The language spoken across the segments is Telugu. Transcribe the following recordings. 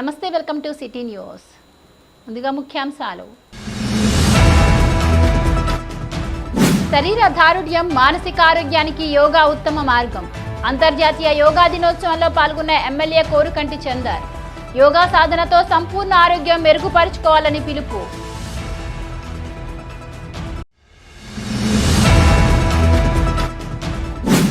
నమస్తే, వెల్కమ్ టు సిటీ న్యూస్. ముందుగా ముఖ్యాంశాలు. శరీర దారుఢ్యం, మానసిక ఆరోగ్యానికి యోగా ఉత్తమ మార్గం. అంతర్జాతీయ యోగా దినోత్సవంలో పాల్గొన్న ఎమ్మెల్యే కోరుకంటి చందర్. యోగా సాధనతో సంపూర్ణ ఆరోగ్యం మెరుగుపరుచుకోవాలని పిలుపు.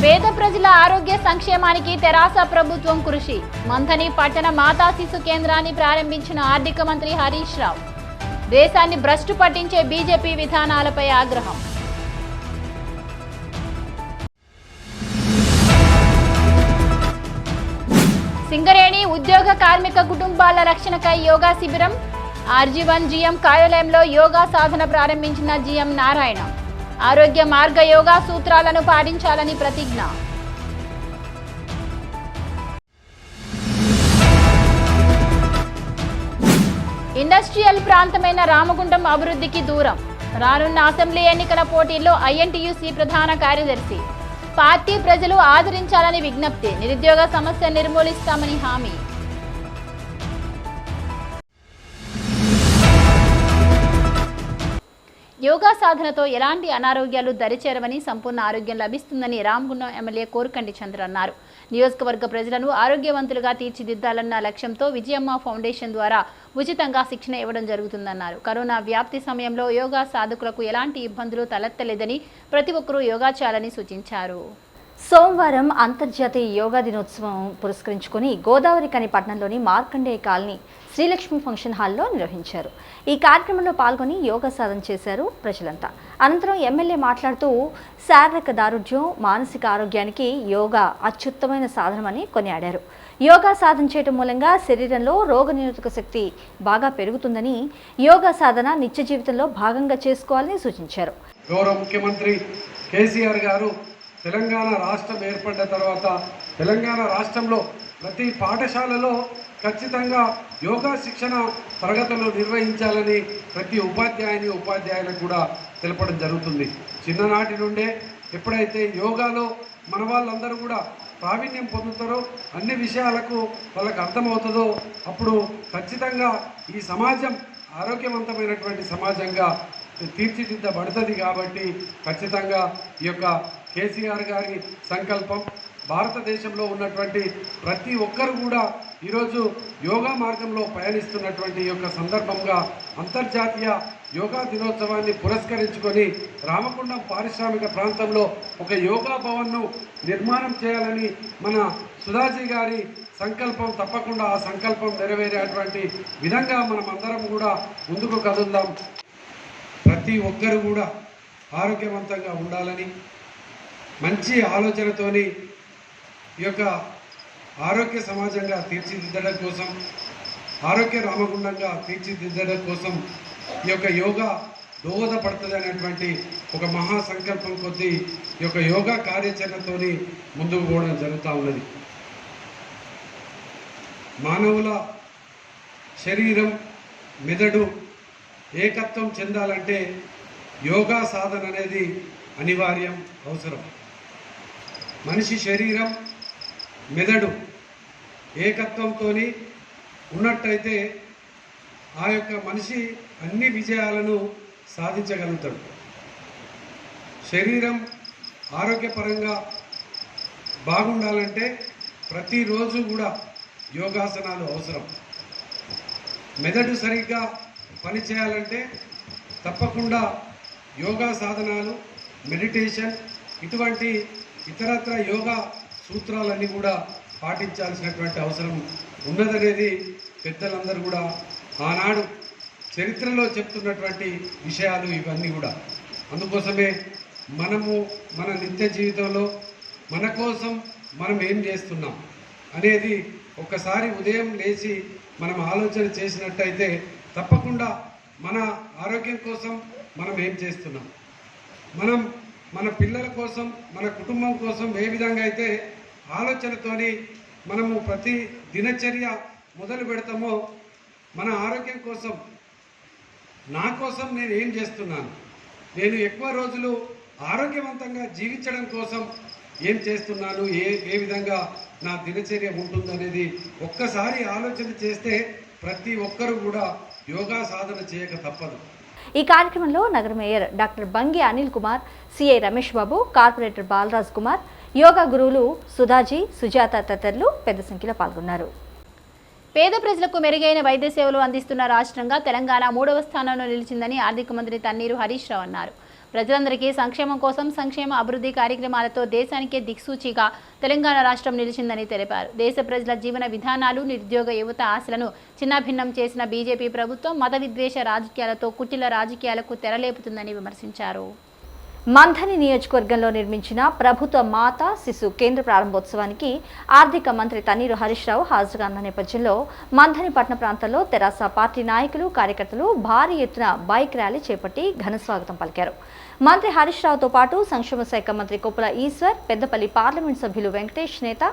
పేద ప్రజల ఆరోగ్య సంక్షేమానికి తెరాస ప్రభుత్వం కృషి. మంథని పట్టణ మాతా శిశు కేంద్రాన్ని ప్రారంభించిన ఆర్థిక మంత్రి హరీష్ రావు. దేశాన్ని భ్రష్టు పట్టించే బీజేపీ విధానాలపై ఆగ్రహం. సింగరేణి ఉద్యోగ కార్మిక కుటుంబాల రక్షణకై యోగా శిబిరం. ఆర్జీ1 జీఎం కార్యాలయంలో యోగా సాధన ప్రారంభించిన జీఎం నారాయణ. ఆరోగ్య మార్గ యోగా సూత్రాలను పాటించాలని ప్రతిజ్ఞ. ఇండస్ట్రియల్ ప్రాంతమైన రామగుండం అభివృద్ధికి దూరం. రానున్న అసెంబ్లీ ఎన్నికల పోటీల్లో ఐఎన్టీయూసీ ప్రధాన కార్యదర్శి. పార్టీ ప్రజలు ఆదరించాలని విజ్ఞప్తి. నిరుద్యోగ సమస్య నిర్మూలిస్తామని హామీ. యోగా సాధనతో ఎలాంటి అనారోగ్యాలు దరిచేరవని, సంపూర్ణ ఆరోగ్యం లభిస్తుందని రామగుండం ఎమ్మెల్యే కోరుకంటి చంద్ర అన్నారు. నియోజకవర్గ ప్రజలను ఆరోగ్యవంతులుగా తీర్చిదిద్దాలన్న లక్ష్యంతో విజయమ్మ ఫౌండేషన్ ద్వారా ఉచితంగా శిక్షణ ఇవ్వడం జరుగుతుందన్నారు. కరోనా వ్యాప్తి సమయంలో యోగా సాధకులకు ఎలాంటి ఇబ్బందులు తలెత్తలేదని, ప్రతి ఒక్కరూ యోగా చేయాలని సూచించారు. సోమవారం అంతర్జాతీయ యోగా దినోత్సవం పురస్కరించుకొని గోదావరి కని పట్టణంలోని మార్కండేయ కాలనీ శ్రీలక్ష్మి ఫంక్షన్ హాల్లో నిర్వహించారు. ఈ కార్యక్రమంలో పాల్గొని యోగా సాధన చేశారు ప్రజలంతా. అనంతరం ఎమ్మెల్యే మాట్లాడుతూ శారీరక దారుఢ్యం, మానసిక ఆరోగ్యానికి యోగా అత్యుత్తమైన సాధనమని కొనియాడారు. యోగా సాధన చేయడం మూలంగా శరీరంలో రోగనిరోధక శక్తి బాగా పెరుగుతుందని, యోగా సాధన నిత్య జీవితంలో భాగంగా చేసుకోవాలని సూచించారు. గౌరవ ముఖ్యమంత్రి కేసీఆర్ గారు తెలంగాణ రాష్ట్రం ఏర్పడిన తర్వాత తెలంగాణ రాష్ట్రంలో ప్రతి పాఠశాలలో ఖచ్చితంగా యోగా శిక్షణ తరగతులు నిర్వహించాలని ప్రతి ఉపాధ్యాయులకు కూడా తెలపడం జరుగుతుంది. చిన్ననాటి నుండే ఎప్పుడైతే యోగాలో మన వాళ్ళందరూ కూడా ప్రావీణ్యం పొందుతారో, అన్ని విషయాలకు వాళ్ళకు అర్థమవుతుందో, అప్పుడు ఖచ్చితంగా ఈ సమాజం ఆరోగ్యవంతమైనటువంటి సమాజంగా తీర్చిదిద్దబడుతుంది. కాబట్టి ఖచ్చితంగా ఈ యొక్క కేసీఆర్ గారి సంకల్పం, భారతదేశంలో ఉన్నటువంటి ప్రతి ఒక్కరు కూడా ఈరోజు యోగా మార్గంలో పయనిస్తున్నటువంటి ఈ యొక్క సందర్భంగా అంతర్జాతీయ యోగా దినోత్సవాన్ని పురస్కరించుకొని రామగుండం పారిశ్రామిక ప్రాంతంలో ఒక యోగా భవన్ను నిర్మాణం చేయాలని మన సుధాజీ గారి సంకల్పం. తప్పకుండా ఆ సంకల్పం నెరవేరేటువంటి విధంగా మనం అందరం కూడా ముందుకు కదులుదాం. ప్రతి ఒక్కరు కూడా ఆరోగ్యవంతంగా ఉండాలని మంచి ఆలోచనతోని ఈ యొక్క ఆరోగ్య సమాజంగా తీర్చిదిద్దడం కోసం, ఆరోగ్య రామగుండంగా తీర్చిదిద్దడం కోసం ఈ యొక్క యోగా దోహదపడుతుంది అనేటువంటి ఒక మహా సంకల్పం కొద్దీ ఈ యొక్క యోగా కార్యాచరణతోని ముందుకు పోవడం జరుగుతూ ఉన్నది. మానవుల శరీరం, మెదడు ఏకత్వం చెందాలంటే యోగా సాధన అనేది అనివార్యం, అవసరం. మనిషి శరీరం, మెదడు ఏకత్వంతో ఉన్నట్టయితే ఆ యొక్క మనిషి అన్ని విజయాలను సాధించగలుగుతాడు. శరీరం ఆరోగ్యపరంగా బాగుండాలంటే ప్రతిరోజు కూడా యోగాసనాలు అవసరం. మెదడు సరిగ్గా పనిచేయాలంటే తప్పకుండా యోగా సాధనాలు, మెడిటేషన్, ఇటువంటి ఇతరత్ర యోగా సూత్రాలన్నీ కూడా పాటించాల్సినటువంటి అవసరం ఉన్నదనేది పెద్దలందరూ కూడా ఆనాడు చరిత్రలో చెప్తున్నటువంటి విషయాలు ఇవన్నీ కూడా. అందుకోసమే మనము మన నిత్య జీవితంలో మన కోసం మనం ఏం చేస్తున్నాం అనేది ఒక్కసారి ఉదయం లేచి మనం ఆలోచన చేసినట్టయితే తప్పకుండా మన ఆరోగ్యం కోసం మనం ఏం చేస్తున్నాం, మనం మన పిల్లల కోసం, మన కుటుంబం కోసం ఏ విధంగా అయితే ఆలోచనతోని మనము ప్రతి దినచర్య మొదలు పెడతామో, మన ఆరోగ్యం కోసం, నా కోసం నేను ఏం చేస్తున్నాను, నేను ఎక్కువ రోజులు ఆరోగ్యవంతంగా జీవించడం కోసం ఏం చేస్తున్నాను, ఏ విధంగా నా దినచర్య ఉంటుందనేది ఒక్కసారి ఆలోచన చేస్తే ప్రతి ఒక్కరు కూడా యోగా సాధన చేయక తప్పదు. ఈ కార్యక్రమంలో నగర mayor doctor Bangi Anil Kumar, CI Ramesh Babu, corporator Balaraj Kumar, yoga గురువులు సుధాజీ, సుజాత తదితరులు పెద్ద సంఖ్యలో పాల్గొన్నారు. పేద ప్రజలకు మెరుగైన వైద్య సేవలు అందిస్తున్న రాష్ట్రంగా తెలంగాణ 3వ స్థానంలో నిలిచిందని ఆర్థిక మంత్రి తన్నీరు హరీష్ రావు అన్నారు. ప్రజలందరికీ సంక్షేమం కోసం సంక్షేమ అభివృద్ధి కార్యక్రమాలతో దేశానికే దిక్సూచిగా తెలంగాణ రాష్ట్రం నిలిచిందని తెలిపారు. దేశ ప్రజల జీవన విధానాలు, నిరుద్యోగ యువత ఆశలను చిన్నాభిన్నం చేసిన బీజేపీ ప్రభుత్వం మత విద్వేష రాజకీయాలతో కుటిల రాజకీయాలకు తెరలేపుతుందని విమర్శించారు. మంథని నియోజకవర్గంలో నిర్మించిన ప్రభుత్వ మాతా శిశు కేంద్ర ప్రారంభోత్సవానికి ఆర్థిక మంత్రి తన్నీరు హరీష్ రావు హాజరుగాన్న నేపథ్యంలో మంథని పట్టణ ప్రాంతంలో తెరాస పార్టీ నాయకులు, కార్యకర్తలు భారీ ఎత్తున బైక్ ర్యాలీ చేపట్టి ఘన స్వాగతం పలికారు. మంత్రి హరీష్ రావుతో పాటు సంక్షేమ శాఖ మంత్రి కొప్పుల ఈశ్వర్, పెద్దపల్లి పార్లమెంట్ సభ్యులు వెంకటేష్ నేత,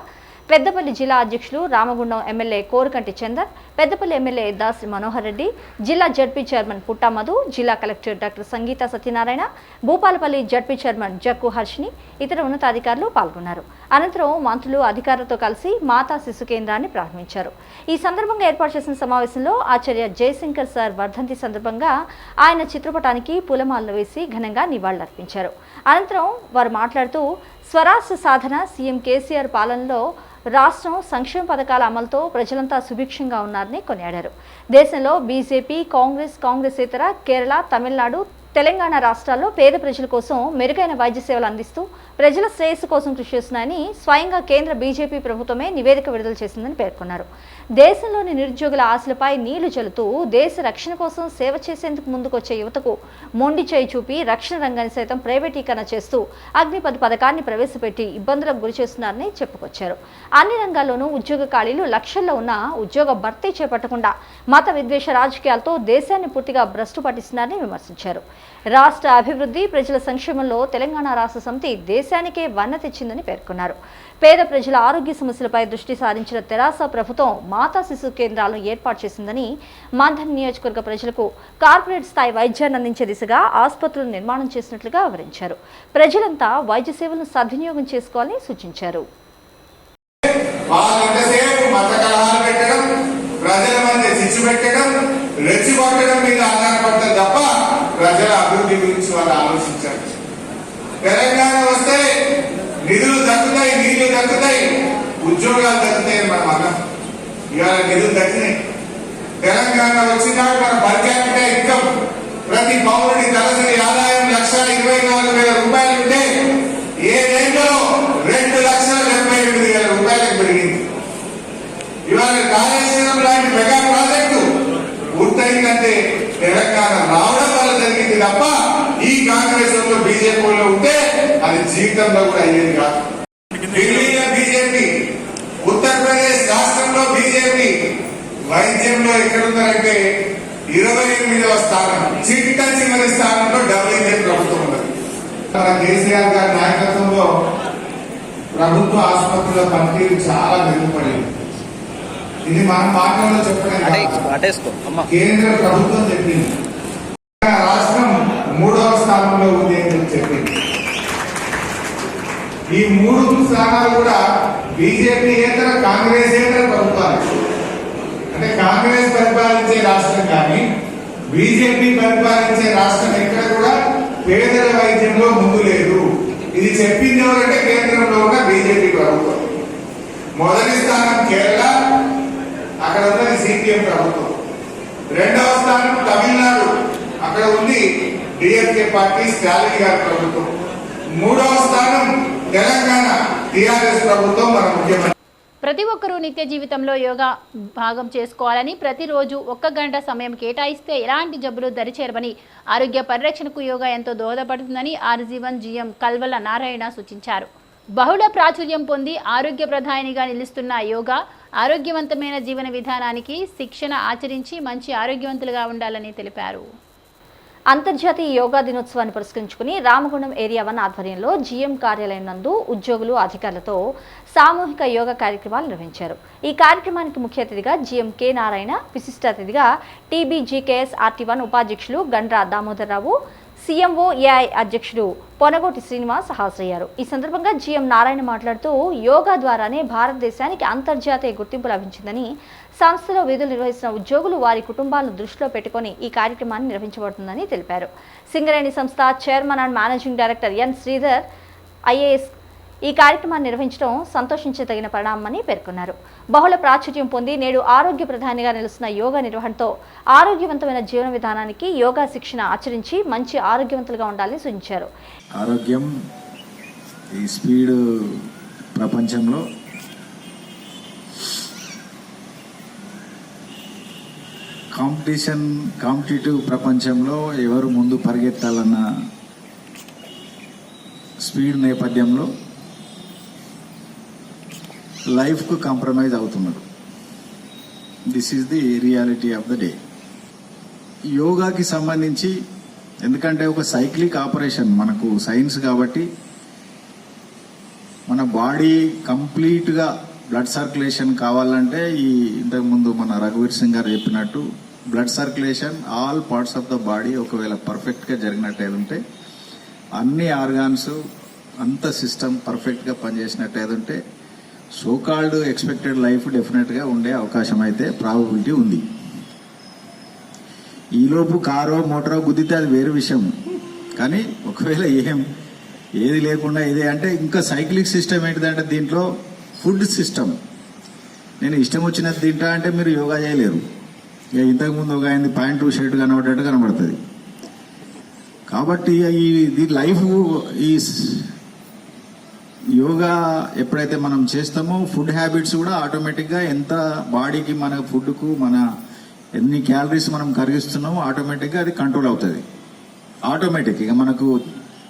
పెద్దపల్లి జిల్లా అధ్యక్షులు రామగుండం ఎమ్మెల్యే కోరుకంటి చందర్, పెద్దపల్లి ఎమ్మెల్యే దాసి మనోహర్ రెడ్డి, జిల్లా జడ్పీ చైర్మన్ పుట్టా మధు, జిల్లా కలెక్టర్ డాక్టర్ సంగీత సత్యనారాయణ, భూపాలపల్లి జడ్పీ చైర్మన్ జక్కు హర్షిని, ఇతర ఉన్నతాధికారులు పాల్గొన్నారు. అనంతరం మంత్రులు, అధికారులతో కలిసి మాతా శిశు కేంద్రాన్ని ప్రారంభించారు. ఈ సందర్భంగా ఏర్పాటు చేసిన సమావేశంలో ఆచార్య జయశంకర్ సార్ వర్ధంతి సందర్భంగా ఆయన చిత్రపటానికి పూలమాలలు వేసి ఘనంగా నివాళులర్పించారు. అనంతరం వారు మాట్లాడుతూ స్వరాష్ట్ర సాధన సీఎం కేసీఆర్ పాలనలో రాష్ట్రం సంక్షేమ పథకాల అమలుతో ప్రజలంతా సుభిక్షంగా ఉన్నారని కొనియాడారు. దేశంలో బీజేపీ, కాంగ్రెసేతర కేరళ, తమిళనాడు, తెలంగాణ రాష్ట్రాల్లో పేద ప్రజల కోసం మెరుగైన వైద్య సేవలు అందిస్తూ ప్రజల శ్రేయస్సు కోసం కృషి చేస్తున్నాయని స్వయంగా కేంద్ర బీజేపీ ప్రభుత్వమే నివేదిక విడుదల చేసిందని పేర్కొన్నారు. దేశంలోని నిరుద్యోగుల ఆశలపై నీళ్లు చల్లుతూ దేశ రక్షణ కోసం సేవ చేసేందుకు ముందుకొచ్చే యువతకు మొండి చేయి చూపి రక్షణ రంగాన్ని సైతం ప్రైవేటీకరణ చేస్తూ అగ్నిపథ్ పథకాన్ని ప్రవేశపెట్టి ఇబ్బందులకు గురి చేస్తున్నారని చెప్పుకొచ్చారు. అన్ని రంగాల్లోనూ ఉద్యోగ ఖాళీలు లక్షల్లో ఉన్న ఉద్యోగ భర్తీ చేపట్టకుండా మత విద్వేష రాజకీయాలతో దేశాన్ని పూర్తిగా భ్రష్టు పట్టిస్తున్నారని విమర్శించారు. రాష్ట్ర అభివృద్ధి, ప్రజల సంక్షేమంలో తెలంగాణ రాష్ట్ర సమితి దేశానికే వన్నె తెచ్చిందని పేర్కొన్నారు. పేద ప్రజల ఆరోగ్య సమస్యలపై దృష్టి సారించిన తెరాస ప్రభుత్వం మాతా శిశు కేంద్రాలను ఏర్పాటు చేసిందని, మంథని నియోజకవర్గ ప్రజలకు కార్పొరేట్ స్థాయి వైద్యాన్ని అందించే దిశగా ఆసుపత్రులను నిర్మాణం చేసినట్లుగా వివరించారు. ప్రజలంతా వైద్య సేవలను సద్వినియోగం చేసుకోవాలని సూచించారు. ప్రజల అభివృద్ధి గురించి వాళ్ళు ఆలోచించారు. తెలంగాణ వస్తే నిధులు దక్కుతాయి, నీళ్లు దక్కుతాయి, ఉద్యోగాలు దక్కుతాయని మనం అన్నాం. ఇవాళ నిధులు దక్కినాయి. తెలంగాణ వచ్చినాక మన పర్ క్యాపిటల్ ఇన్కమ్ ప్రతి పౌరుడి తలసరి ఆదాయం 1,24,000 రూపాయలు ఉంటే ఏడేళ్లలో 2,78,000 రూపాయలకు పెరిగింది. ఇవాళ కాళేశ్వరం లాంటి మెగా ప్రాజెక్టు పూర్తయిందంటే తెలంగాణ రావడం వల్ల జరిగింది తప్ప ఈ కాంగ్రెస్ లో బీజేపీలో ఉంటే అది జీవితంలో కూడా అయ్యేది కాదు. ఢిల్లీలో బీజేపీ, ఉత్తరప్రదేశ్ రాష్ట్రంలో బీజేపీ, వైద్యంలో ఎక్కడున్నారంటే 28వ స్థానం, చిట్ట చివరి స్థానంలో డబ్ల్యూజే ప్రభుత్వం ఉన్నది. కేసీఆర్ గారి నాయకత్వంలో ప్రభుత్వ ఆసుపత్రుల పనితీరు చాలా మెరుగుపడింది. ఇది మన మాటల్లో చెప్పడం కేంద్ర ప్రభుత్వం చెప్పింది. రాష్ట్రం 3వ స్థానంలో ఉంది అని చెప్పింది. ఈ 3 స్థానాలు కూడా బీజేపీయేతర, కాంగ్రెసేతర ప్రభుత్వాలు. అంటే కాంగ్రెస్ పరిపాలించే రాష్ట్రం కానీ బీజేపీ పరిపాలించే రాష్ట్రం ఎక్కడ కూడా పేదల వైద్యంలో ముందు లేదు. ఇది చెప్పింది ఎవరంటే కేంద్రంలో ఉన్న బీజేపీ ప్రభుత్వం. మొదటి స్థానం కేరళ, అక్కడ ఉన్నది సిపిఎం ప్రభుత్వం. 2వ స్థానం తమిళనాడు, అక్కడ ఉంది డిఎంకే పార్టీ, స్టాలిన్ గారి ప్రభుత్వం. 3వ స్థానం తెలంగాణ, టిఆర్ఎస్ ప్రభుత్వం, మన ముఖ్యమంత్రి. ప్రతి ఒక్కరూ నిత్య జీవితంలో యోగా భాగం చేసుకోవాలని, ప్రతిరోజు 1 గంట సమయం కేటాయిస్తే ఎలాంటి జబ్బులు దరిచేరవని, ఆరోగ్య పరిరక్షణకు యోగా ఎంతో దోహదపడుతుందని ఆర్జీవన్ జీఎం కల్వల నారాయణ సూచించారు. బహుళ ప్రాచుర్యం పొంది ఆరోగ్య ప్రధానిగా నిలుస్తున్న యోగా ఆరోగ్యవంతమైన జీవన విధానానికి శిక్షణ ఆచరించి మంచి ఆరోగ్యవంతులుగా ఉండాలని తెలిపారు. అంతర్జాతీయ యోగా దినోత్సవాన్ని పురస్కరించుకుని రామగుండం ఏరియా 1 ఆధ్వర్యంలో జీఎం కార్యాలయం నందు ఉద్యోగులు, అధికారులతో సామూహిక యోగా కార్యక్రమాలు నిర్వహించారు. ఈ కార్యక్రమానికి ముఖ్య అతిథిగా జీఎం కె నారాయణ, విశిష్ట అతిథిగా టీబీజీకేఎస్ RT1 ఉపాధ్యక్షులు గండ్రా దామోదరరావు, సీఎంఓ ఏఐ అధ్యక్షుడు పొనగోటి శ్రీనివాస్ హాజరయ్యారు. ఈ సందర్భంగా జీఎం నారాయణ మాట్లాడుతూ యోగా ద్వారానే భారతదేశానికి అంతర్జాతీయ గుర్తింపు లభించిందని, సంస్థలో విధులు నిర్వహిస్తున్న ఉద్యోగులు వారి కుటుంబాలను దృష్టిలో పెట్టుకుని ఈ కార్యక్రమాన్ని నిర్వహించబడుతుందని తెలిపారు. సింగరేణి సంస్థ chairman and managing director N Sridhar IAS ఈ కార్యక్రమాన్ని నిర్వహించడం సంతోషించదగిన పరిణామమని పేర్కొన్నారు. బహుళ ప్రాచుర్యం పొంది నేడు ఆరోగ్య ప్రధానిగా నిలుస్తున్న యోగా నిర్వహణతో ఆరోగ్యవంతమైన జీవన విధానానికి యోగా శిక్షణ ఆచరించి మంచి ఆరోగ్యవంతులుగా ఉండాలని సూచించారు. ఆరోగ్యం ఈ స్పీడ్ ప్రపంచంలో కాంపిటేటివ్ ప్రపంచంలో ఎవరు ముందు పరిగెత్తాలన్న స్పీడ్ నేపథ్యంలో లైఫ్కు కాంప్రమైజ్ అవుతున్నారు. This is the reality of the day. యోగాకి సంబంధించి ఎందుకంటే ఒక సైక్లిక్ ఆపరేషన్ మనకు సైన్స్ కాబట్టి మన బాడీ కంప్లీట్గా బ్లడ్ సర్క్యులేషన్ కావాలంటే ఈ ఇంతకుముందు మన రఘువీర్ సింగ్ గారు చెప్పినట్టు blood circulation all parts of the body ఒకవేళ పర్ఫెక్ట్గా జరిగినట్టు ఉంటే అన్ని ఆర్గాన్స్ అంత సిస్టమ్ పర్ఫెక్ట్గా పనిచేసినట్టు ఉంటే సోకాల్డ్ ఎక్స్పెక్టెడ్ లైఫ్ డెఫినెట్గా ఉండే అవకాశం అయితే ప్రాబబిలిటీ ఉంది. ఈలోపు కారో మోటారో గుద్దితే అది వేరే విషయం, కానీ ఒకవేళ ఏది లేకుండా ఇదే అంటే ఇంకా సైక్లిక్ సిస్టమ్ ఏంటిదంటే దీంట్లో ఫుడ్ సిస్టమ్ నేను ఇష్టం వచ్చినది తింటా అంటే మీరు యోగా చేయలేరు. ఇక ఇంతకుముందు ఒక ఆయనది ప్యాంటు షర్ట్ కనబడేట్టు కనబడుతుంది. కాబట్టి ఈ లైఫ్ ఈ యోగా ఎప్పుడైతే మనం చేస్తామో ఫుడ్ హ్యాబిట్స్ కూడా ఆటోమేటిక్గా ఎంత బాడీకి మన ఫుడ్కు మన ఎన్ని క్యాలరీస్ మనం కరిగిస్తున్నామో ఆటోమేటిక్గా అది కంట్రోల్ అవుతుంది. ఆటోమేటిక్ ఇక మనకు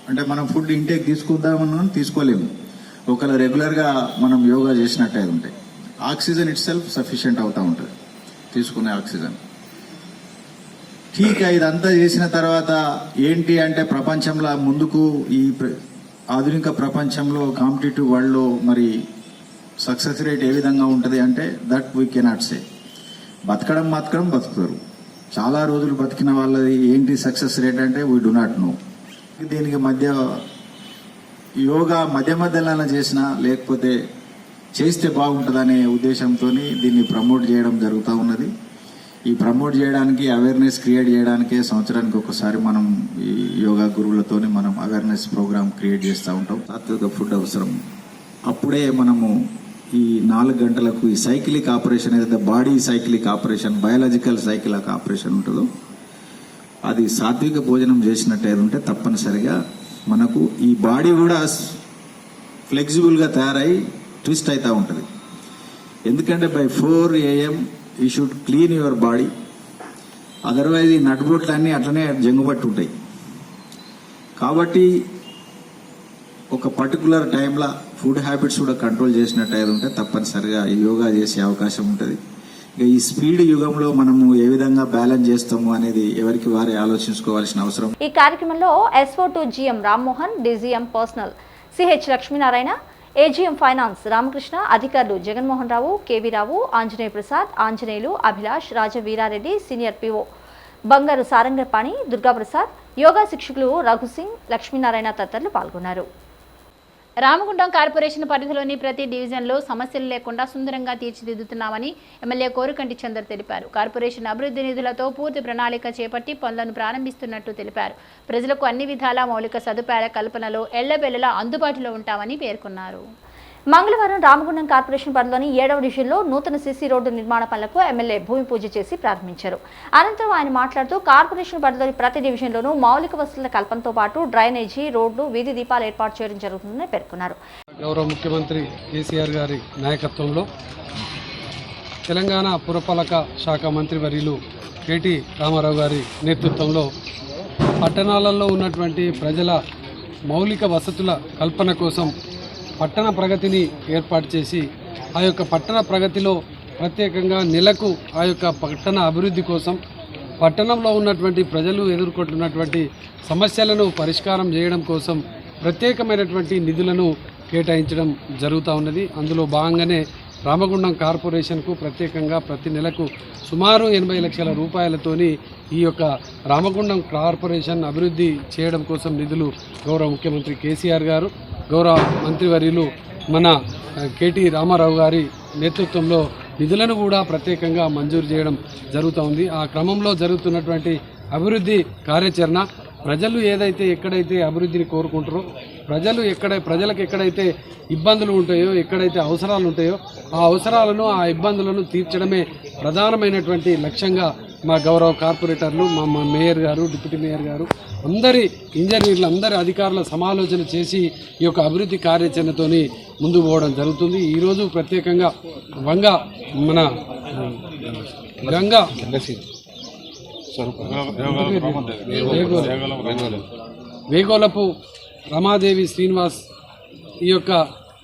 అంటే మనం ఫుడ్ ఇంటేక్ తీసుకుందామని తీసుకోలేము ఒకవేళ రెగ్యులర్గా మనం యోగా చేసినట్టే ఉంటే. ఆక్సిజన్ ఇట్ సెల్ఫ్ సఫిషియెంట్ అవుతూ ఉంటుంది తీసుకునే ఆక్సిజన్. ఠీక్ ఇదంతా చేసిన తర్వాత ఏంటి అంటే ప్రపంచంలో ముందుకు ఈ ఆధునిక ప్రపంచంలో కాంపిటేటివ్ వరల్డ్లో మరి సక్సెస్ రేట్ ఏ విధంగా ఉంటుంది అంటే దట్ వీ కెనాట్ సే. బతుకుతారు చాలా రోజులు బతికిన వాళ్ళది ఏంటి సక్సెస్ రేట్ అంటే వీ డు నాట్ నో. దీనికి మధ్య యోగా మధ్యలో చేసినా లేకపోతే చేస్తే బాగుంటుందనే ఉద్దేశంతో దీన్ని ప్రమోట్ చేయడం జరుగుతూ ఉన్నది. ఈ ప్రమోట్ చేయడానికి అవేర్నెస్ క్రియేట్ చేయడానికే సంవత్సరానికి ఒకసారి మనం ఈ యోగా గురువులతోని మనం అవేర్నెస్ ప్రోగ్రామ్ క్రియేట్ చేస్తూ ఉంటాం. సాత్విక ఫుడ్ అవసరం. అప్పుడే మనము ఈ 4 గంటలకు ఈ సైక్లిక్ ఆపరేషన్ ఏదైతే body cyclic operation biological cyclic operation ఉంటుందో అది సాత్విక భోజనం చేసినట్టు ఉంటే తప్పనిసరిగా మనకు ఈ బాడీ కూడా ఫ్లెక్సిబుల్గా తయారై ట్విస్ట్ అవుతూ ఉంటుంది. ఎందుకంటే by 4 AM you should clean your body. Otherwise ఈ నటుబొట్లన్నీ అట్లనే జంగుబట్టి ఉంటాయి. కాబట్టి ఒక పర్టికులర్ టైంలో ఫుడ్ హ్యాబిట్స్ కూడా కంట్రోల్ చేసినట్టు ఉంటే తప్పనిసరిగా యోగా చేసే అవకాశం ఉంటుంది. ఇక ఈ స్పీడ్ యుగంలో మనము ఏ విధంగా బ్యాలెన్స్ చేస్తాము అనేది ఎవరికి వారే ఆలోచించుకోవాల్సిన అవసరం. ఈ కార్యక్రమంలో SO2 GM Rammohan, DGM personal CH Lakshminarayana, AGM finance Ramakrishna, అధికారులు జగన్మోహన్ రావు, KV రావు, ఆంజనేయ ప్రసాద్, ఆంజనేయులు, అభిలాష్, రాజవీరారెడ్డి, సీనియర్ PO బంగారు సారంగపాణి, దుర్గాప్రసాద్, యోగా శిక్షకులు రఘుసింగ్, లక్ష్మీనారాయణ తదితరులు పాల్గొన్నారు. రామగుండం కార్పొరేషన్ పరిధిలోని ప్రతి డివిజన్లో సమస్యలు లేకుండా సుందరంగా తీర్చిదిద్దుతున్నామని ఎమ్మెల్యే కోరుకంటి చందర్ తెలిపారు. కార్పొరేషన్ అభివృద్ధి నిధులతో పూర్తి ప్రణాళిక చేపట్టి పనులను ప్రారంభిస్తున్నట్టు తెలిపారు. ప్రజలకు అన్ని విధాల మౌలిక సదుపాయాల కల్పనలో ఎళ్లబెళ్లలా అందుబాటులో ఉంటామని పేర్కొన్నారు. మంగళవారం రామగుండం కార్పొరేషన్ పరిధిలోని 7వ డివిజన్లో నూతన సీసీ రోడ్డు నిర్మాణ పనులకు ఎమ్మెల్యే భూమి పూజ చేసి ప్రారంభించారు. అనంతరం ఆయన మాట్లాడుతూ కార్పొరేషన్ పరిధిలోని ప్రతి డివిజన్లోనూ మౌలిక వసతుల కల్పనతో పాటు డ్రైనేజీ, రోడ్లు, వీధి దీపాలు ఏర్పాటు చేయడం జరుగుతుందని పేర్కొన్నారు. గౌరవ ముఖ్యమంత్రి కేసీఆర్ గారి నాయకత్వంలో తెలంగాణ పురపాలక శాఖ మంత్రి వర్యులు కేటీ రామారావు గారి నేతృత్వంలో పట్టణాలలో ఉన్నటువంటి ప్రజల మౌలిక వసతుల కల్పన కోసం పట్టణ ప్రగతిని ఏర్పాటు చేసి ఆ యొక్క పట్టణ ప్రగతిలో ప్రత్యేకంగా నెలకు ఆ యొక్క పట్టణ అభివృద్ధి కోసం పట్టణంలో ఉన్నటువంటి ప్రజలు ఎదుర్కొంటున్నటువంటి సమస్యలను పరిష్కారం చేయడం కోసం ప్రత్యేకమైనటువంటి నిధులను కేటాయించడం జరుగుతూ ఉన్నది. అందులో భాగంగానే రామగుండం కార్పొరేషన్కు ప్రత్యేకంగా ప్రతి నెలకు సుమారు 80 లక్షల రూపాయలతోని ఈ యొక్క రామగుండం కార్పొరేషన్ అభివృద్ధి చేయడం కోసం నిధులు గౌరవ ముఖ్యమంత్రి కేసీఆర్ గారు, గౌరవ మంత్రివర్యులు మన కేటీ రామారావు గారి నేతృత్వంలో నిధులను కూడా ప్రత్యేకంగా మంజూరు చేయడం జరుగుతోంది. ఆ క్రమంలో జరుగుతున్నటువంటి అభివృద్ధి కార్యాచరణ ప్రజలు ఎక్కడైతే అభివృద్ధిని కోరుకుంటారో, ప్రజలకు ఎక్కడైతే ఇబ్బందులు ఉంటాయో, ఎక్కడైతే అవసరాలు ఉంటాయో ఆ అవసరాలను, ఆ ఇబ్బందులను తీర్చడమే ప్రధానమైనటువంటి లక్ష్యంగా మా గౌరవ కార్పొరేటర్లు, మా మేయర్ గారు, డిప్యూటీ మేయర్ గారు, అందరి ఇంజనీర్లు, అందరి అధికారుల సమాలోచన చేసి ఈ యొక్క అభివృద్ధి కార్యాచరణతోని ముందుకు పోవడం జరుగుతుంది. ఈరోజు ప్రత్యేకంగా వేగోలపు రమాదేవి శ్రీనివాస్ ఈ యొక్క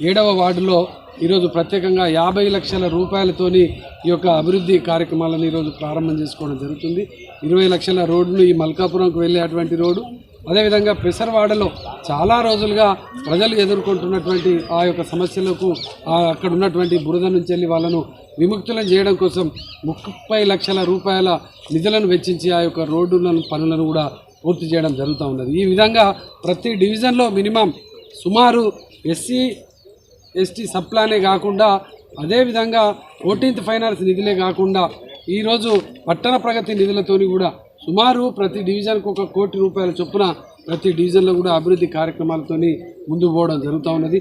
7వ వార్డులో ఈరోజు ప్రత్యేకంగా 50 లక్షల రూపాయలతోని ఈ యొక్క అభివృద్ధి కార్యక్రమాలను ఈరోజు ప్రారంభం చేసుకోవడం జరుగుతుంది. 20 లక్షల రోడ్డును ఈ మల్కాపురంకు వెళ్ళేటువంటి రోడ్డు, అదేవిధంగా పెసరవాడలో చాలా రోజులుగా ప్రజలు ఎదుర్కొంటున్నటువంటి ఆ యొక్క సమస్యలకు అక్కడ ఉన్నటువంటి బురద నుంచి వెళ్ళి వాళ్ళను విముక్తులను చేయడం కోసం 30 లక్షల రూపాయల నిధులను వెచ్చించి ఆ యొక్క రోడ్డులను పనులను కూడా పూర్తి చేయడం జరుగుతూ ఉన్నది. ఈ విధంగా ప్రతి డివిజన్లో మినిమం సుమారు ఎస్సీ ఎస్టీ సప్లానే కాకుండా, అదేవిధంగా 14th ఫైనాన్స్ నిధులే కాకుండా ఈరోజు పట్టణ ప్రగతి నిధులతోని కూడా సుమారు ప్రతి డివిజన్కు 1 కోటి రూపాయల చొప్పున ప్రతి డివిజన్లో కూడా అభివృద్ధి కార్యక్రమాలతోని ముందుకు పోవడం జరుగుతూ ఉన్నది.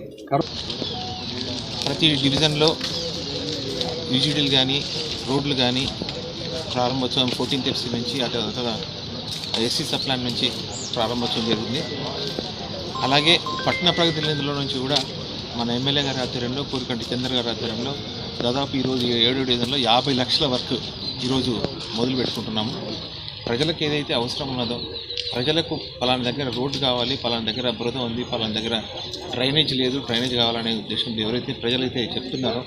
ప్రతి డివిజన్లో యూజీడీలు కానీ, రోడ్లు కానీ ప్రారంభోత్సవం 14th FC నుంచి, ఆ తర్వాత ఎస్సీ సప్లాన్ నుంచి ప్రారంభోత్సవం జరిగింది. అలాగే పట్టణ ప్రగతి నిధుల నుంచి కూడా మన ఎమ్మెల్యే గారి ఆధ్వర్యంలో, కోరికంటి చంద్ర గారి ఆధ్వర్యంలో దాదాపు ఈరోజు 7వ డివిజన్లో 50 లక్షల వర్క్ ఈరోజు మొదలు పెట్టుకుంటున్నాము. ప్రజలకు ఏదైతే అవసరం ఉన్నదో, ప్రజలకు పలానా దగ్గర రోడ్డు కావాలి, పలానా దగ్గర బురద ఉంది, పలానా దగ్గర డ్రైనేజ్ లేదు, డ్రైనేజ్ కావాలనే ఉద్దేశంతో ఎవరైతే ప్రజలైతే చెప్తున్నారో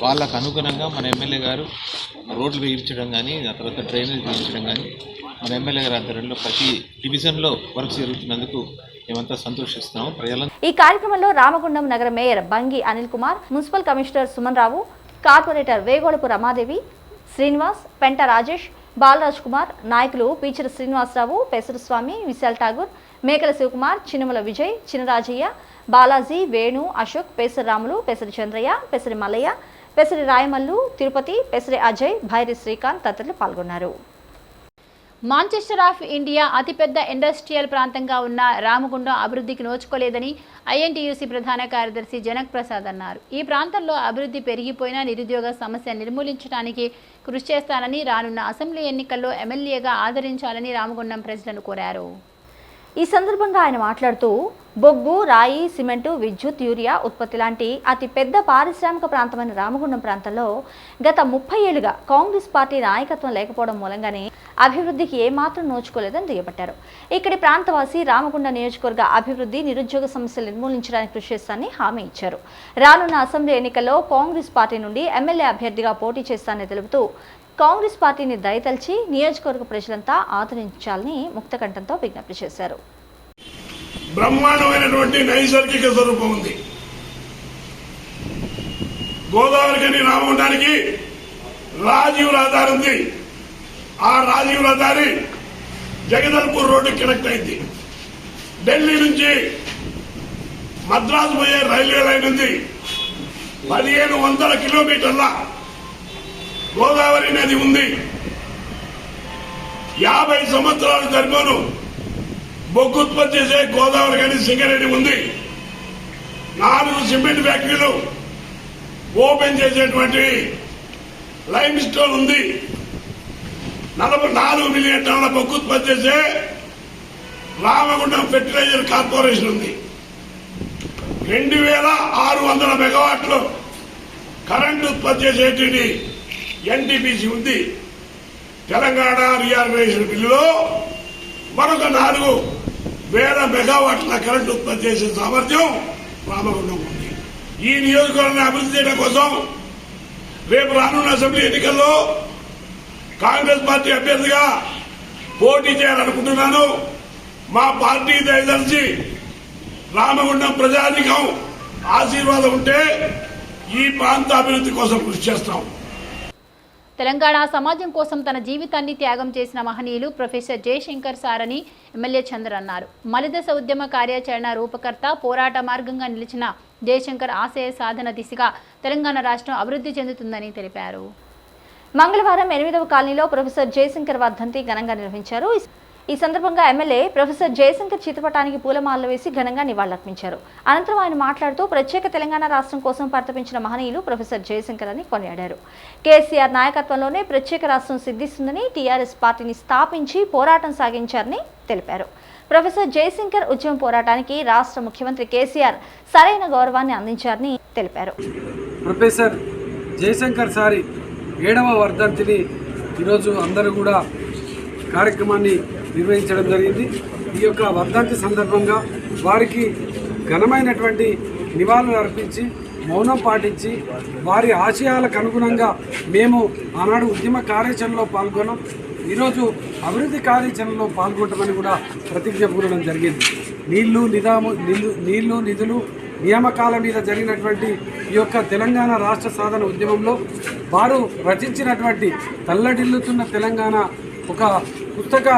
వాళ్ళకు అనుగుణంగా మన ఎమ్మెల్యే గారు రోడ్లు వేయించడం కానీ, ఆ తర్వాత డ్రైనేజ్ వేయించడం కానీ మన ఎమ్మెల్యే గారి ఆధ్వర్యంలో ప్రతి డివిజన్లో వర్క్ జరుగుతున్నందుకు మేమంతా సంతోషిస్తున్నాము. ఈ కార్యక్రమంలో రామగుండం నగర mayor Bangi Anil Kumar, municipal commissioner Suman Rao, corporator Vegolapu Ramadevi, Srinivas, Penta Rajesh, Balraj Kumar, నాయకులు పీచర శ్రీనివాసరావు, పెసరు స్వామి, విశాల్ ఠాగూర్, మేకల శివకుమార్, చినుమల విజయ్, చినరాజయ్య, బాలాజీ, వేణు, అశోక్, పేసరి రాములు, పెసరి చంద్రయ్య, పెసరి మల్లయ్య, పెసరి రాయమల్లు, తిరుపతి, పెసరి అజయ్, భైరి శ్రీకాంత్ తదితరులు పాల్గొన్నారు. మాంచెస్టర్ ఆఫ్ ఇండియా అతిపెద్ద ఇండస్ట్రియల్ ప్రాంతంగా ఉన్న రామగుండం అభివృద్ధికి నోచుకోలేదని ఐఎన్టీయూసీ ప్రధాన కార్యదర్శి జనక్ ప్రసాద్ అన్నారు. ఈ ప్రాంతంలో అభివృద్ధి పెరిగిపోయినా నిరుద్యోగ సమస్య నిర్మూలించడానికి కృషి చేస్తానని, రానున్న అసెంబ్లీ ఎన్నికల్లో ఎమ్మెల్యేగా ఆదరించాలని రామగుండం ప్రజలను కోరారు. ఈ సందర్భంగా ఆయన మాట్లాడుతూ బొగ్గు, రాయి, సిమెంటు, విద్యుత్, యూరియా ఉత్పత్తి లాంటి అతి పెద్ద పారిశ్రామిక ప్రాంతమైన రామగుండం ప్రాంతంలో గత 30 ఏళ్లుగా కాంగ్రెస్ పార్టీ నాయకత్వం లేకపోవడం మూలంగానే అభివృద్ధికి ఏమాత్రం నోచుకోలేదని దుయ్యబట్టారు. ఇక్కడి ప్రాంతవాసి రామగుండం నియోజకవర్గ అభివృద్ధి, నిరుద్యోగ సమస్యలు నిర్మూలించడానికి కృషి చేస్తానని హామీ ఇచ్చారు. రానున్న అసెంబ్లీ ఎన్నికల్లో కాంగ్రెస్ పార్టీ నుండి ఎమ్మెల్యే అభ్యర్థిగా పోటీ చేస్తానని తెలుపుతూ కాంగ్రెస్ పార్టీని దయతలిచి నియోజకవర్గ ప్రజలంతా ఆదరించాలని ముక్తకంఠంతో విజ్ఞప్తి చేశారు. బ్రహ్మాండమైనటువంటి నైసర్గిక స్వరూపం ఉంది. గోదావరికి రామగుండానికి రాజీవ్ రహదారి ఉంది. ఆ రాజీవ్ రహదారి జగదల్పూర్ రోడ్డు కనెక్ట్ అయింది. ఢిల్లీ నుంచి మద్రాసు పోయే రైల్వే లైన్ ఉంది. 1500 కిలోమీటర్ల గోదావరి నది ఉంది. 50 సంవత్సరాలు సరిపోను బొగ్గు ఉత్పత్తి చేసే గోదావరి కానీ సింగరేణి ఉంది. 4 సిమెంట్ ఫ్యాక్టరీలు ఓపెన్ చేసేటువంటి లైమ్ స్టోన్ ఉంది. 44 మిలియన్ టన్నుల బొగ్గు ఉత్పత్తి చేసే రామగుండం ఫెర్టిలైజర్ కార్పొరేషన్ ఉంది. 2600 మెగావాట్లు కరెంటు ఉత్పత్తి చేసేటువంటి ఎన్టీపీసీ ఉంది. తెలంగాణ రీఆర్గనైజేషన్ బిల్లులో మరొక 4000 మెగావాట్ల కరెంటు ఉత్పత్తి చేసే సామర్థ్యం రామగుండం ఉంది. ఈ నియోజకవర్గాన్ని అభివృద్ధి చేయడం కోసం రేపు రానున్న అసెంబ్లీ ఎన్నికల్లో కాంగ్రెస్ పార్టీ అభ్యర్థిగా పోటీ చేయాలనుకుంటున్నాను. మా పార్టీ దయదలిచి రామగుండం ప్రజానికం ఆశీర్వాదం ఉంటే ఈ ప్రాంత అభివృద్ధి కోసం కృషి చేస్తాం. తెలంగాణ సమాజం కోసం తన జీవితాన్ని త్యాగం చేసిన మహనీయులు ప్రొఫెసర్ జయశంకర్ సార్ అని ఎమ్మెల్యే చంద్ర అన్నారు. మలిదశ ఉద్యమ కార్యాచరణ రూపకర్త, పోరాట మార్గంగా నిలిచిన జయశంకర్ ఆశయ సాధన దిశగా తెలంగాణ రాష్ట్రం అభివృద్ధి చెందుతుందని తెలిపారు. మంగళవారం 8వ కాలనీలో ప్రొఫెసర్ జయశంకర్ వర్ధంతి ఘనంగా నిర్వహించారు. ఈ సందర్భంగా ఎమ్మెల్యే ప్రొఫెసర్ జయశంకర్ చిత్రపటానికి పూలమాలలు వేసి ఘనంగా నివాళులర్పించారు. అనంతరం ఆయన మాట్లాడుతూ ప్రత్యేక తెలంగాణ రాష్ట్రం కోసం పరితపించిన మహనీయులు ప్రొఫెసర్ జయశంకర్ అని కొనియాడారు. కేసీఆర్ నాయకత్వంలోనే ప్రత్యేక రాష్ట్రం సిద్ధిస్తుందని, టీఆర్ఎస్ పార్టీని స్థాపించి పోరాటం సాగించారని తెలిపారు. ప్రొఫెసర్ జయశంకర్ ఉద్యమ పోరాటానికి రాష్ట్ర ముఖ్యమంత్రి కేసీఆర్ సరైన గౌరవాన్ని అందించారని తెలిపారు. ప్రొఫెసర్ జయశంకర్ సారి 7వ వర్ధంతిని ఈరోజు అందరూ కూడా కార్యక్రమాన్ని నిర్వహించడం జరిగింది. ఈ యొక్క వర్ధంతి సందర్భంగా వారికి ఘనమైనటువంటి నివాళులు అర్పించి మౌనం పాటించి వారి ఆశయాలకు అనుగుణంగా మేము ఆనాడు ఉద్యమ కార్యాచరణలో పాల్గొన్నాం. ఈరోజు అభివృద్ధి కార్యాచరణలో పాల్గొంటామని కూడా ప్రతిజ్ఞ పూరడం జరిగింది. నీళ్లు నిధులు నియామకాల మీద జరిగినటువంటి ఈ యొక్క తెలంగాణ రాష్ట్ర సాధన ఉద్యమంలో వారు రచించినటువంటి తల్లడిల్లుతున్న తెలంగాణ ఒక పుస్తక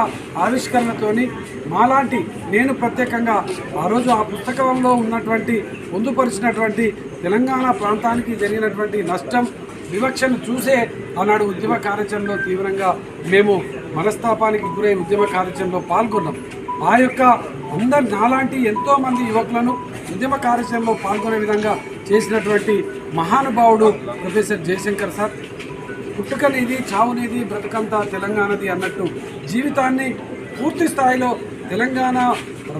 ఆవిష్కరణతోని మాలాంటి నేను ప్రత్యేకంగా ఆ రోజు ఆ పుస్తకంలో ఉన్నటువంటి పొందుపరిచినటువంటి తెలంగాణ ప్రాంతానికి జరిగినటువంటి నష్టం, వివక్షను చూసే ఆనాడు ఉద్యమ కార్యాచరణలో తీవ్రంగా మేము మనస్తాపానికి గురై ఉద్యమ కార్యాచరణలో పాల్గొన్నాం. ఆ యొక్క అందరు నాలాంటి ఎంతోమంది యువకులను ఉద్యమ కార్యాచరణలో పాల్గొనే విధంగా చేసినటువంటి మహానుభావుడు ప్రొఫెసర్ జయశంకర్ సార్. పుట్టుకనేది, చావునేది, బ్రతుకంతా తెలంగాణది అన్నట్టు జీవితాన్ని పూర్తి స్థాయిలో తెలంగాణ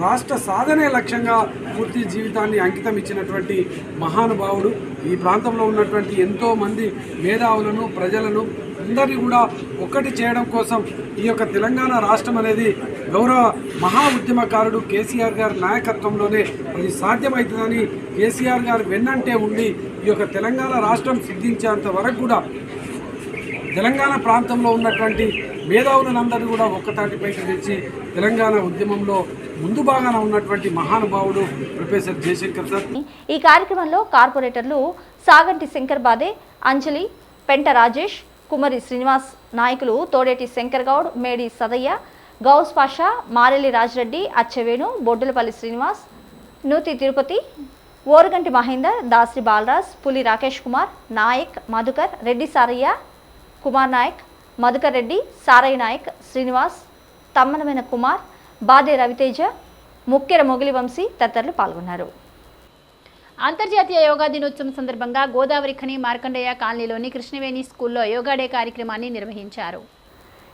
రాష్ట్ర సాధనే లక్ష్యంగా పూర్తి జీవితాన్ని అంకితం ఇచ్చినటువంటి మహానుభావుడు. ఈ ప్రాంతంలో ఉన్నటువంటి ఎంతోమంది మేధావులను, ప్రజలను అందరినీ కూడా ఒక్కటి చేయడం కోసం ఈ యొక్క తెలంగాణ రాష్ట్రం అనేది గౌరవ మహా ఉద్యమకారుడు కేసీఆర్ గారి నాయకత్వంలోనే అది సాధ్యమవుతుందని కేసీఆర్ గారు వెన్నంటే ఉండి ఈ యొక్క తెలంగాణ రాష్ట్రం సిద్ధించేంత వరకు కూడా తెలంగాణ ప్రాంతంలో ఉన్నటువంటి మేధావులందరూ కూడా ఒక్కతాటిపైకి తెచ్చి తెలంగాణ ఉద్యమంలో ముందు భాగాన ఉన్నటువంటి మహానుభావుడు ప్రొఫెసర్ జయశంకర్ సార్. ఈ కార్యక్రమంలో కార్పొరేటర్లు సాగంటి శంకర్ బాదే, అంజలి, పెంట రాజేష్, కుమరి శ్రీనివాస్, నాయకులు తోడేటి శంకర్ గౌడ్, మేడి సదయ్య, గౌస్ పాషా, మారెల్లి రాజరెడ్డి, అచ్చవేణు, బొడ్డులపల్లి శ్రీనివాస్, నూతి తిరుపతి, ఓరుగంటి మహేందర్, దాసి బాలరాజ్, పులి రాకేష్ కుమార్, నాయక్, మధుకర్, రెడ్డి సారయ్య, కుమార్ నాయక్, మధుకర్ రెడ్డి, సారయ్య నాయక్, శ్రీనివాస్, తమ్మనమైన కుమార్, బాదే రవితేజ, ముక్కెర మొగిలి వంశీ తదితరులు పాల్గొన్నారు. అంతర్జాతీయ యోగా దినోత్సవం సందర్భంగా గోదావరి ఖని మార్కండేయ కాలనీలోని కృష్ణవేణి స్కూల్లో యోగా డే కార్యక్రమాన్ని నిర్వహించారు.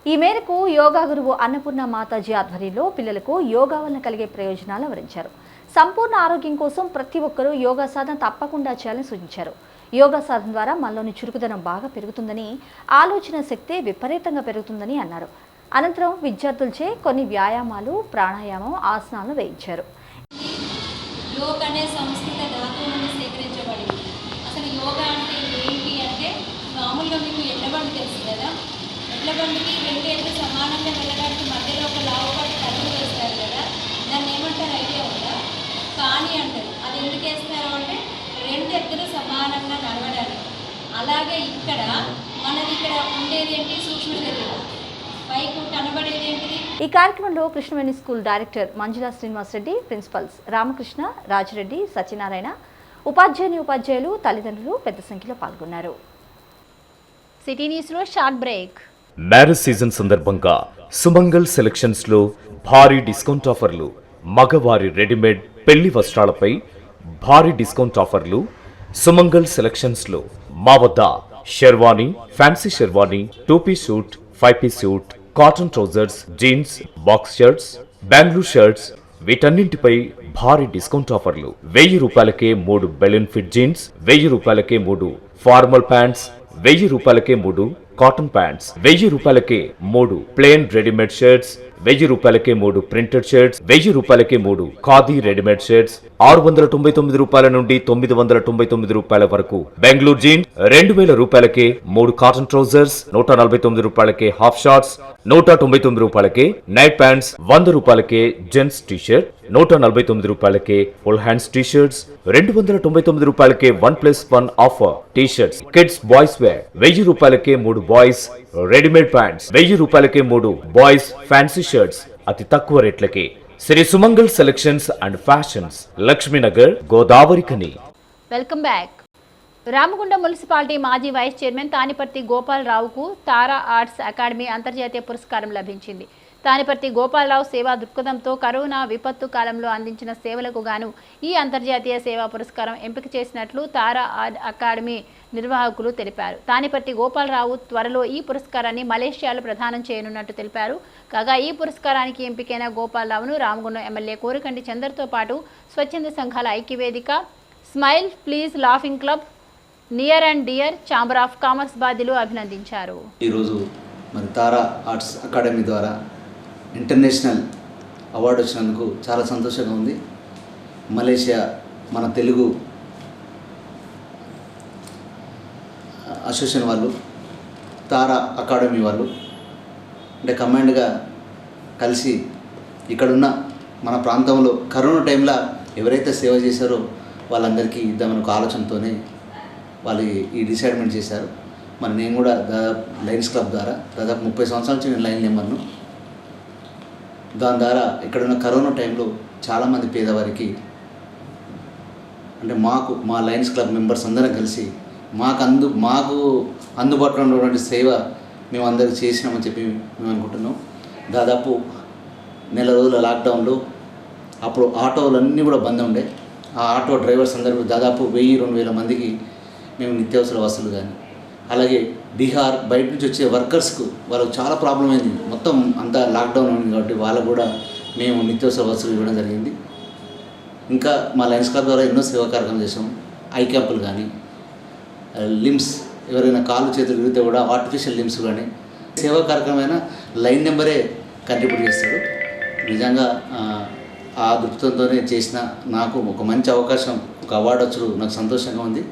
ఈ మేరకు యోగా గురువు అన్నపూర్ణ మాతాజీ ఆధ్వర్యంలో పిల్లలకు యోగా వల్ల కలిగే ప్రయోజనాలు వివరించారు. సంపూర్ణ ఆరోగ్యం కోసం ప్రతి ఒక్కరూ యోగా సాధన తప్పకుండా చేయాలని సూచించారు. యోగా సాధన ద్వారా మనలోని చురుకుదనం బాగా పెరుగుతుందని, ఆలోచన శక్తి విపరీతంగా పెరుగుతుందని అన్నారు. అనంతరం విద్యార్థులచే కొన్ని వ్యాయామాలు, ప్రాణాయామం, ఆసనాలను వేయించారు. యోగా అనే సంస్కృత ధాతువు నుండి సేకరించబడింది. అసలు యోగా అంటే ఏంటి అంటే, మామూలుగా మీకు ఎడ్లబండి తెలుసు కదా, ఎడ్లబండికి 2 ఎడ్లు సమానంగా వెళ్ళడానికి మధ్యలో ఒక లావుపాటి కలుపు వేస్తారు కదా, దాన్ని ఏమంటారు ఐడియా ఉందా? కాని అంటారు. అది ఎందుకు వేస్తారు అంటే 2 ఎద్దులు సమానంగా నడవడానికి. అలాగే ఇక్కడ ఇక్కడ ఉండేది ఏంటి? సూక్ష్మ శరీరం. పైకి కనబడేది ఏంటిది? ఈ కార్యక్రమంలో Krishnaveni school director Manjula Srinivas Reddy, principals Ramakrishna, Rajireddy, Satyanarayana, ఉపాధ్యాయులు, తల్లిదండ్రులు పెద్ద సంఖ్యలో పాల్గొన్నారు. సిటీ న్యూస్లో షార్ట్ బ్రేక్. మ్యారేజ్ సీజన్ సందర్భంగా సుమంగల్ సెలక్షన్స్ లో భారీ డిస్కౌంట్ ఆఫర్లు. మగవారి రెడీమేడ్ పెళ్లి వస్త్రాలపై భారీ డిస్కౌంట్ ఆఫర్లు సుమంగల్ సెలక్షన్స్ లో. మా వద్ద sherwani, fancy sherwani, 2-piece suit, 5-piece suit, cotton trousers, jeans, box shirts, Bengaluru shirts వీటన్నింటిపై భారీ డిస్కౌంట్ ఆఫర్లు. 1000 రూపాయలకే 3 బెలూన్ ఫిట్ జీన్స్, 1000 రూపాయలకే 3 ఫార్మల్ ప్యాంట్స్, 1000 రూపాయలకే 3 కాటన్ ప్యాంట్స్, 1000 రూపాయలకే 3 ప్లెయిన్ రెడీమేడ్ షర్ట్స్, 1000 రూపాయలకే 3 ప్రింటెడ్ షర్ట్స్, 1000 రూపాయలకే 3 ఖాదీ రెడీమేడ్ షర్ట్స్, 699 రూపాయల నుండి 999 రూపాయల వరకు బెంగళూరు జీన్స్, 2000 రూపాయలకే 3 కాటన్ ట్రౌజర్స్, 149 రూపాయలకే హాఫ్ షార్ట్స్, 199 రూపాయలకే నైట్ ప్యాంట్స్, 100 రూపాయలకే జెంట్స్ టీ-షర్ట్, 149 రూపాయలకే ఫుల్ హ్యాండ్స్ టీ-షర్ట్స్, 299 రూపాయలకే 1+1 offer t-shirts, kids boys wear, 1000 రూపాయలకే 3 బాయ్స్ రెడీమేడ్ ప్యాంట్స్, 1000 రూపాయలకే 3 బాయ్స్ ఫ్యాన్సీ షర్ట్స్ అతి తక్కువ రేట్లకే. Shri Sumangal selections and fashions, Lakshminagar, Godavarikhani. Welcome back. Ramagundam municipality మాజీ వైస్ చైర్మన్ తానిపర్తి గోపాలరావుకు తారా ఆర్ట్స్ అకాడమీ అంతర్జాతీయ పురస్కారం లభించింది. తానిపర్తి గోపాలరావు సేవా దృక్పథంతో కరోనా విపత్తు కాలంలో అందించిన సేవలకు గాను ఈ అంతర్జాతీయ సేవా పురస్కారం ఎంపిక చేసినట్లు తారా ఆర్ట్ అకాడమీ నిర్వాహకులు తెలిపారు. తానిపర్తి గోపాలరావు త్వరలో ఈ పురస్కారాన్ని మలేషియాలో ప్రదానం చేయనున్నట్టు తెలిపారు. కాగా ఈ పురస్కారానికి ఎంపికైన గోపాలరావును రామగుండం ఎమ్మెల్యే కోరుకంటి చందర్తో పాటు స్వచ్ఛంద సంఘాల ఐక్యవేదిక, smile please laughing club, near and dear, chamber of commerce బాధ్యులు అభినందించారు. ఈరోజు మరి తారా ఆర్ట్స్ అకాడమీ ద్వారా ఇంటర్నేషనల్ అవార్డు వచ్చినందుకు చాలా సంతోషంగా ఉంది. మలేషియా మన తెలుగు అసోసియేషన్ వాళ్ళు, తారా అకాడమీ వాళ్ళు అంటే కమాండ్గా కలిసి ఇక్కడున్న మన ప్రాంతంలో కరోనా టైంలో ఎవరైతే సేవ చేశారో వాళ్ళందరికీ ఇద్దామని ఒక ఆలోచనతోనే వాళ్ళు ఈ డిసైడ్మెంట్ చేశారు. మరి నేను కూడా దాదాపు లయన్స్ క్లబ్ ద్వారా దాదాపు 30 సంవత్సరాల నుంచి నేను లైన్ నెంబర్ను. దాని ద్వారా ఇక్కడున్న కరోనా టైంలో చాలామంది పేదవారికి అంటే మా లయన్స్ క్లబ్ మెంబర్స్ అందరం కలిసి మాకు అందుబాటులో ఉన్నటువంటి సేవ మేము అందరికి చేసినామని చెప్పి మేము అనుకుంటున్నాం. దాదాపు నెల రోజుల లాక్డౌన్లో అప్పుడు ఆటోలన్నీ కూడా బంద్ ఉండే. ఆ ఆటో డ్రైవర్స్ అందరూ దాదాపు 1000-2000 మందికి మేము నిత్యావసర వసతులు కానీ, అలాగే బీహార్ బయట నుంచి వచ్చే వర్కర్స్కు వాళ్ళకు చాలా ప్రాబ్లం అయింది. మొత్తం అంతా లాక్డౌన్ ఉంది కాబట్టి వాళ్ళకు కూడా మేము నిత్యావసర వసతులు ఇవ్వడం జరిగింది. ఇంకా మా లయన్స్ క్లబ్ ద్వారా ఎన్నో సేవా కార్యక్రమం చేసాం. ఐ క్యాంపులు కానీ, లిమ్స్ ఎవరైనా కాళ్ళు చేతులు విరిగితే కూడా ఆర్టిఫిషియల్ లిమ్స్ కానీ సేవా కార్యక్రమమైన లైన్ నెంబరే కంట్రిబ్యూట్ చేస్తాడు. నిజంగా ఆ దృక్పథంతోనే చేసిన నాకు ఒక మంచి అవకాశం, ఒక అవార్డు వచ్చుడు నాకు సంతోషంగా ఉంది.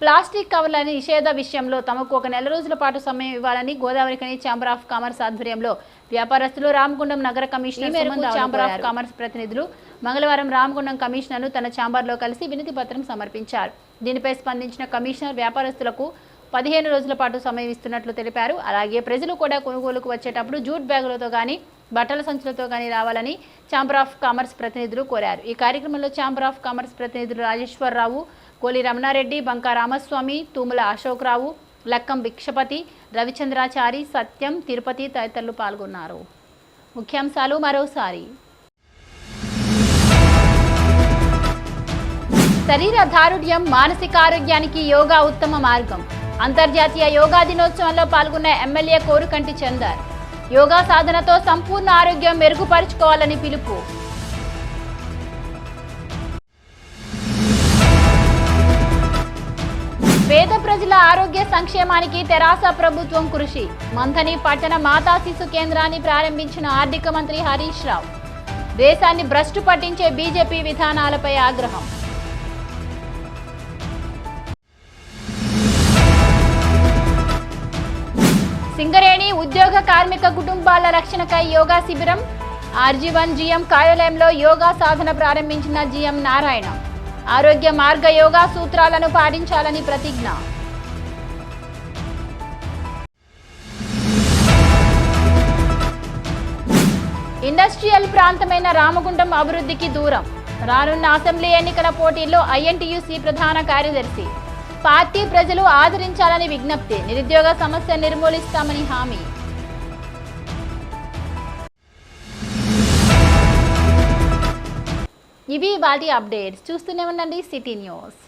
ప్లాస్టిక్ కవర్ల నిషేధ విషయంలో తమకు 1 నెల రోజుల పాటు సమయం ఇవ్వాలని గోదావరికని ఛాంబర్ ఆఫ్ కామర్స్ ఆధ్వర్యంలో వ్యాపారస్తులు రామగుండం నగర కమిషనర్ మేరకు ఛాంబర్ ఆఫ్ కామర్స్ ప్రతినిధులు మంగళవారం రామగుండం కమిషనర్ను తన ఛాంబర్లో కలిసి వినతి పత్రం సమర్పించారు. దీనిపై స్పందించిన కమిషనర్ వ్యాపారస్తులకు 15 రోజుల పాటు సమయం ఇస్తున్నట్లు తెలిపారు. అలాగే ప్రజలు కూడా కొనుగోలుకు వచ్చేటప్పుడు జూట్ బ్యాగులతో కానీ బట్టల సంచులతో కానీ రావాలని ఛాంబర్ ఆఫ్ కామర్స్ ప్రతినిధులు కోరారు. ఈ కార్యక్రమంలో ఛాంబర్ ఆఫ్ కామర్స్ ప్రతినిధులు రాజేశ్వరరావు, కోలి రమణారెడ్డి, బంకా రామస్వామి, తూముల అశోక్రావు, లక్కం భిక్షపతి, రవిచంద్రాచారి, సత్యం, తిరుపతి తదితరులు పాల్గొన్నారు. ముఖ్యాంశాలు మరోసారి. శరీర దారుఢ్యం, మానసిక ఆరోగ్యానికి యోగా ఉత్తమ మార్గం. అంతర్జాతీయ యోగా దినోత్సవంలో పాల్గొన్న ఎమ్మెల్యే కోరుకంటి చందర్. యోగా సాధనతో సంపూర్ణ ఆరోగ్యం మెరుగుపరుచుకోవాలని పిలుపు. పేద ప్రజల ఆరోగ్య సంక్షేమానికి తెరాస ప్రభుత్వం కృషి. మంథని పట్టణ మాతా శిశు కేంద్రాన్ని ప్రారంభించిన ఆర్థిక మంత్రి హరీష్ రావు. దేశాన్ని భ్రష్టు పట్టించే బీజేపీ విధానాలపై ఆగ్రహం. సింగరేణి ఉద్యోగ కార్మిక కుటుంబాల రక్షణకై యోగా శిబిరం. RG1 GM కార్యాలయంలో యోగా సాధన ప్రారంభించిన GM నారాయణ. ఆరోగ్య మార్గ యోగా సూత్రాలను పాటించాలని ప్రతిజ్ఞ. ఇండస్ట్రియల్ ప్రాంతమైన రామగుండం అభివృద్ధికి దూరం. రానున్న అసెంబ్లీ ఎన్నికల పోటీల్లో INTUC ప్రధాన కార్యదర్శి. పార్టీ ప్రజలు ఆదరించాలని విజ్ఞప్తి. నిరుద్యోగ సమస్య నిర్మూలిస్తామని హామీ. ఇవి వాటి అప్డేట్స్. చూస్తూనే ఉండండి సిటీ న్యూస్.